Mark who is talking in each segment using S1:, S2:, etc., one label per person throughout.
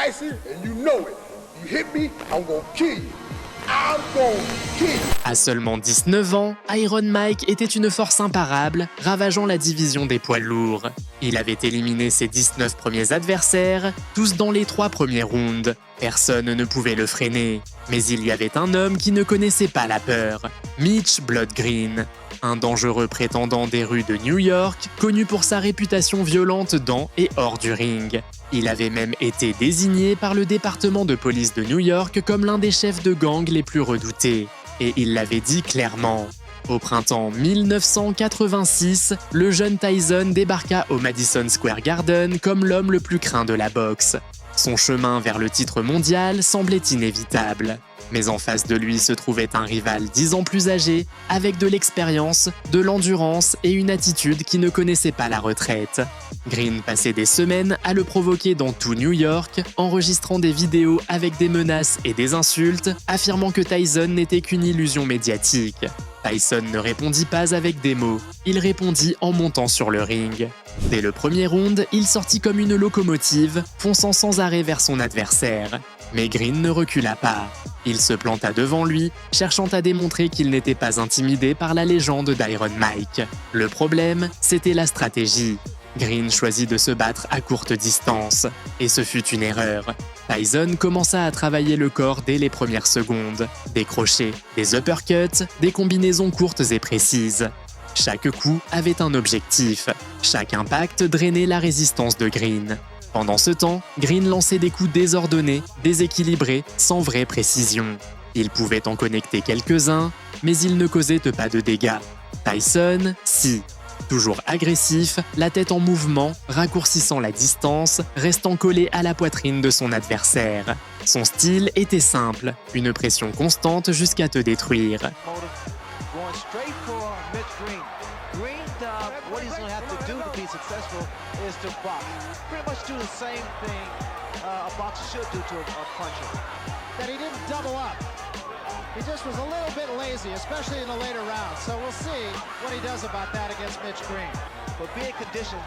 S1: Tyson, and you know it. You hit me, I'm gonna kill you. I'm gonna kill you.
S2: À seulement 19 ans, Iron Mike était une force imparable, ravageant la division des poids lourds. Il avait éliminé ses 19 premiers adversaires, tous dans les 3 premiers rounds. Personne ne pouvait le freiner. Mais il y avait un homme qui ne connaissait pas la peur, Mitch Blood Green. Un dangereux prétendant des rues de New York, connu pour sa réputation violente dans et hors du ring. Il avait même été désigné par le département de police de New York comme l'un des chefs de gang les plus redoutés. Et il l'avait dit clairement. Au printemps 1986, le jeune Tyson débarqua au Madison Square Garden comme l'homme le plus craint de la boxe. Son chemin vers le titre mondial semblait inévitable. Mais en face de lui se trouvait un rival 10 ans plus âgé, avec de l'expérience, de l'endurance et une attitude qui ne connaissait pas la retraite. Green passait des semaines à le provoquer dans tout New York, enregistrant des vidéos avec des menaces et des insultes, affirmant que Tyson n'était qu'une illusion médiatique. Tyson ne répondit pas avec des mots, il répondit en montant sur le ring. Dès le premier round, il sortit comme une locomotive, fonçant sans arrêt vers son adversaire. Mais Green ne recula pas. Il se planta devant lui, cherchant à démontrer qu'il n'était pas intimidé par la légende d'Iron Mike. Le problème, c'était la stratégie. Green choisit de se battre à courte distance. Et ce fut une erreur. Tyson commença à travailler le corps dès les premières secondes. Des crochets, des uppercuts, des combinaisons courtes et précises. Chaque coup avait un objectif. Chaque impact drainait la résistance de Green. Pendant ce temps, Green lançait des coups désordonnés, déséquilibrés, sans vraie précision. Il pouvait en connecter quelques-uns, mais il ne causait pas de dégâts. Tyson, si. Toujours agressif, la tête en mouvement, raccourcissant la distance, restant collé à la poitrine de son adversaire. Son style était simple, une pression constante jusqu'à te détruire.
S3: Is to box. Pretty much do the same thing a boxer should do to a puncher. That he didn't double up. He just was a little bit lazy, especially in the later rounds. So we'll see what he does about that against Mitch Green. But being conditioned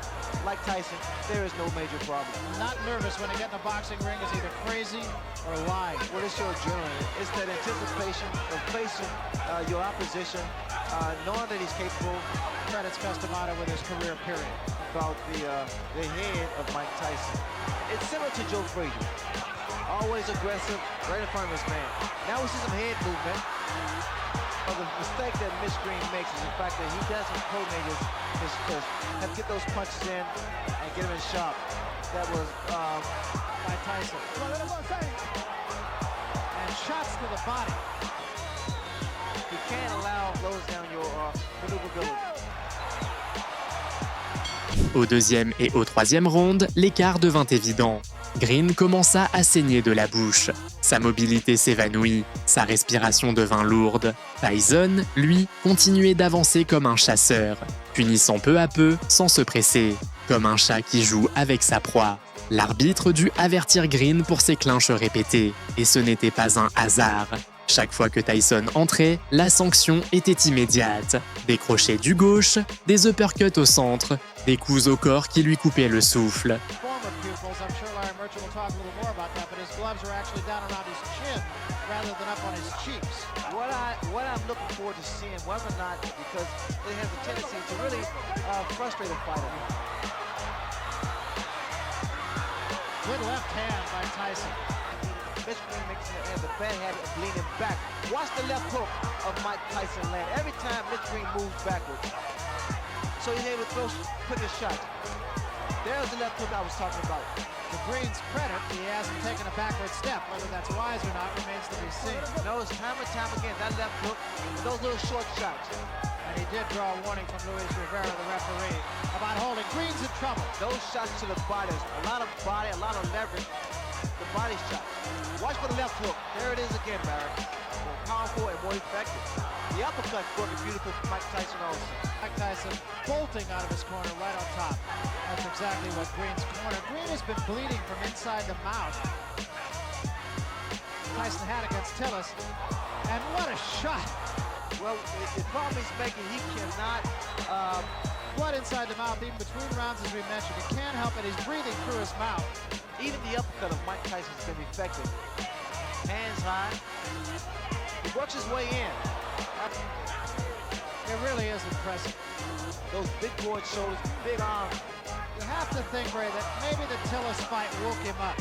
S3: like Tyson, there is no major problem. Not nervous when you get in the boxing ring is either crazy or lying. What is your adrenaline? It's that anticipation of facing your opposition, knowing that he's capable. Credits Customado with his career period. About the head of Mike Tyson. It's similar to Joe Frazier. Always aggressive, right in front of his man. Now we see some head movement. But the mistake that Mitch Green makes is the fact that he doesn't coordinate his fist. Have to get those punches in and get him in sharp. That was by Tyson. And shots to the body. You can't allow those down your maneuverability.
S2: Au deuxième et au troisième round, l'écart devint évident. Green commença à saigner de la bouche. Sa mobilité s'évanouit, sa respiration devint lourde. Tyson, lui, continuait d'avancer comme un chasseur, punissant peu à peu sans se presser, comme un chat qui joue avec sa proie. L'arbitre dut avertir Green pour ses clinches répétées, et ce n'était pas un hasard. Chaque fois que Tyson entrait, la sanction était immédiate. Des crochets du gauche, des uppercuts au centre, des coups au corps qui lui coupaient le souffle.
S3: Good left hand by Tyson. Mitch Green makes the bad habit of leaning back. Watch the left hook of Mike Tyson land every time Mitch Green moves backwards. So he's able to throw quicker shots. There's the left hook I was talking about. To Green's credit, he hasn't taken a backward step. Whether that's wise or not remains to be seen. No, it's time and time again, that left hook and those little short shots. And he did draw a warning from Luis Rivera, the referee, about holding Green's in trouble. Those shots to the body, a lot of body, a lot of leverage. The body shot. Watch for the left hook. There it is again, Barrett. More powerful and more effective. The uppercut working beautiful for Mike Tyson also. Mike Tyson bolting out of his corner right on top. That's exactly what Green's corner. Green has been bleeding from inside the mouth. Tyson had against Tillis. And what a shot. Well, the problem he's making, he cannot... blood inside the mouth, even between rounds, as we mentioned. He can't help it. He's breathing through his mouth. Even the uppercut of Mike Tyson has been effective. Hands high. He works his way in. It really is impressive. Those big broad shoulders, big arms. You have to think, Ray, that maybe the Tillis fight woke him up.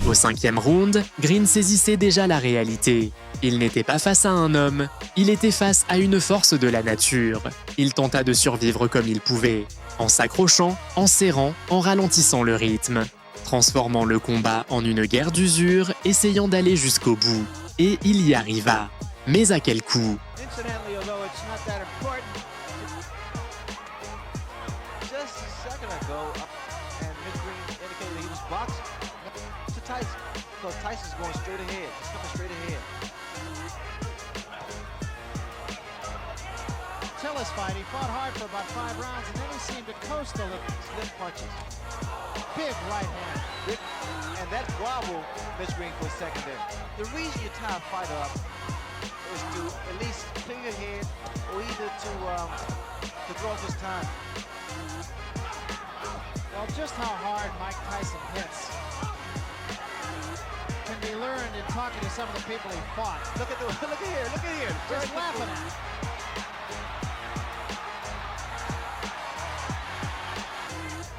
S2: Au 5e round, Green saisissait déjà la réalité. Il n'était pas face à un homme, il était face à une force de la nature. Il tenta de survivre comme il pouvait, en s'accrochant, en serrant, en ralentissant le rythme, transformant le combat en une guerre d'usure, essayant d'aller jusqu'au bout. Et il y arriva. Mais à quel coût?
S3: Incidentally, although it's not that important, just a second ago, and Mick Green indicated that he was boxing to Tyson, because Tyson's going straight ahead. He's coming straight ahead. Tillis fight, he fought hard for about 5 rounds, and then he seemed to coast a little. Slim punches. Big right hand. Big, and that wobbled Mitch Green for a second there. The reason you tie a fighter up is to at least clear your head, or either to draw his time. Well, just how hard Mike Tyson hits can be learned in talking to some of the people he fought. Look at here. Just laughing at him.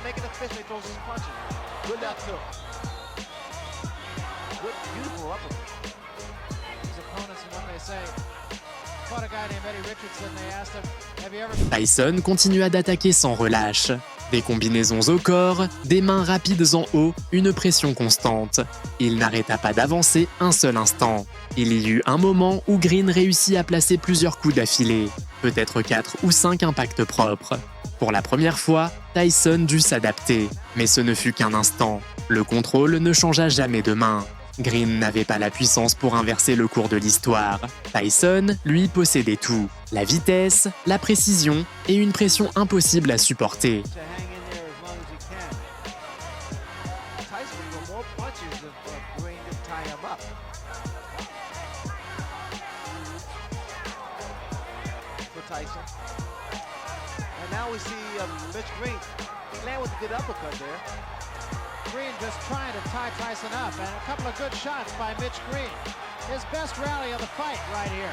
S3: Making a fist when he throws his punches. Good left hook. Good, beautiful uppercut. His opponents, and what they say. Fought a guy named Eddie Richardson. They asked him, "Have you ever?"
S2: Tyson continua d'attaquer sans relâche. Des combinaisons au corps, des mains rapides en haut, une pression constante. Il n'arrêta pas d'avancer un seul instant. Il y eut un moment où Green réussit à placer plusieurs coups d'affilée, peut-être 4 ou 5 impacts propres. Pour la première fois, Tyson dut s'adapter, mais ce ne fut qu'un instant. Le contrôle ne changea jamais de main. Green n'avait pas la puissance pour inverser le cours de l'histoire. Tyson, lui, possédait tout. La vitesse, la précision et une pression impossible à supporter.
S3: To hang in there as long as he can. Tyson with more punches of Green to tie him up. For Tyson. And now we see Mitch Green. He landed with a good uppercut there. Green just trying to tie Tyson up, and a couple of good shots by Mitch Green. His best rally of the fight right here.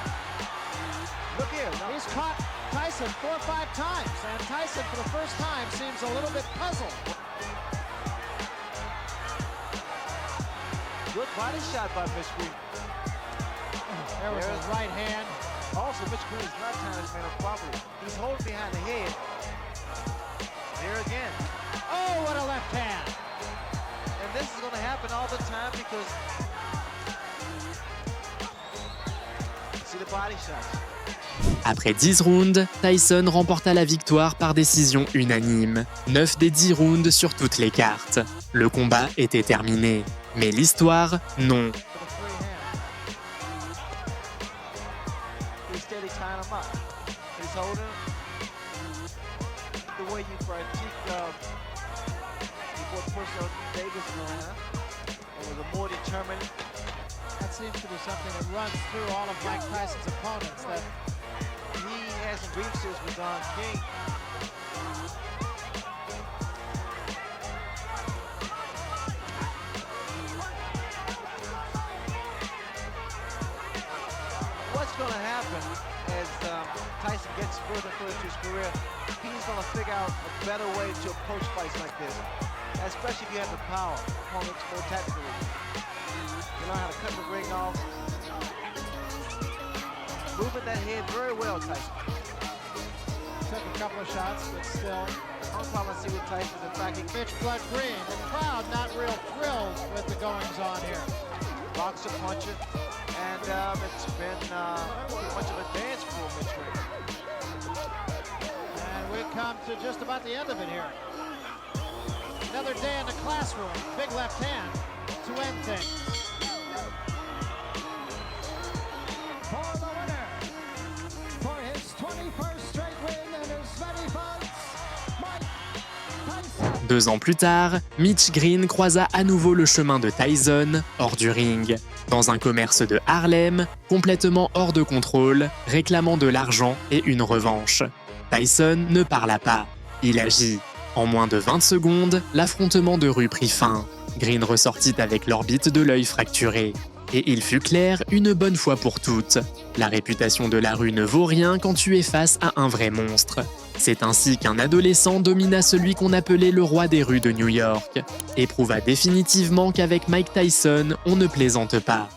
S3: Look here, he's caught Tyson 4 or 5 times, and Tyson for the first time seems a little bit puzzled. Good body shot by Mitch Green. There was his right hand. Also, Mitch Green is not tying his man up properly. He's holding behind the head. There again. Oh, what a left hand. And this is going to happen all the time because see the body shots.
S2: Après 10 rounds, Tyson remporta la victoire par décision unanime. 9 des 10 rounds sur toutes les cartes. Le combat était terminé. Mais l'histoire, non.
S3: He's steady tying him up. He's holding him. The way you critique before Percival Davis and was a more determined. That seems to be something that runs through all of Mike Tyson's opponents, that he has some grievances with Don King. What's going to happen as Tyson gets further and further into his career, he's going to figure out a better way to approach fights like this, especially if you have the power, opponents more tactically. You learn how to cut the ring off. Moving that head very well, Tyson. Took a couple of shots, but still. I'm probably see with Tyson. In fact, he pitched blood green. The crowd not real thrilled with the goings on here. Boxer, puncher, and it's been pretty much of a dance for Mitch Green. And we've come to just about the end of it here. Another day in the classroom. Big left hand to end things.
S4: For the winner, for his 21st straight win and his very first, Mike Tyson.
S2: 2 ans plus tard, Mitch Green croisa à nouveau le chemin de Tyson, hors du ring, dans un commerce de Harlem, complètement hors de contrôle, réclamant de l'argent et une revanche. Tyson ne parla pas, il agit. En moins de 20 secondes, l'affrontement de rue prit fin. Green ressortit avec l'orbite de l'œil fracturée. Et il fut clair une bonne fois pour toutes. La réputation de la rue ne vaut rien quand tu es face à un vrai monstre. C'est ainsi qu'un adolescent domina celui qu'on appelait le roi des rues de New York, et prouva définitivement qu'avec Mike Tyson, on ne plaisante pas.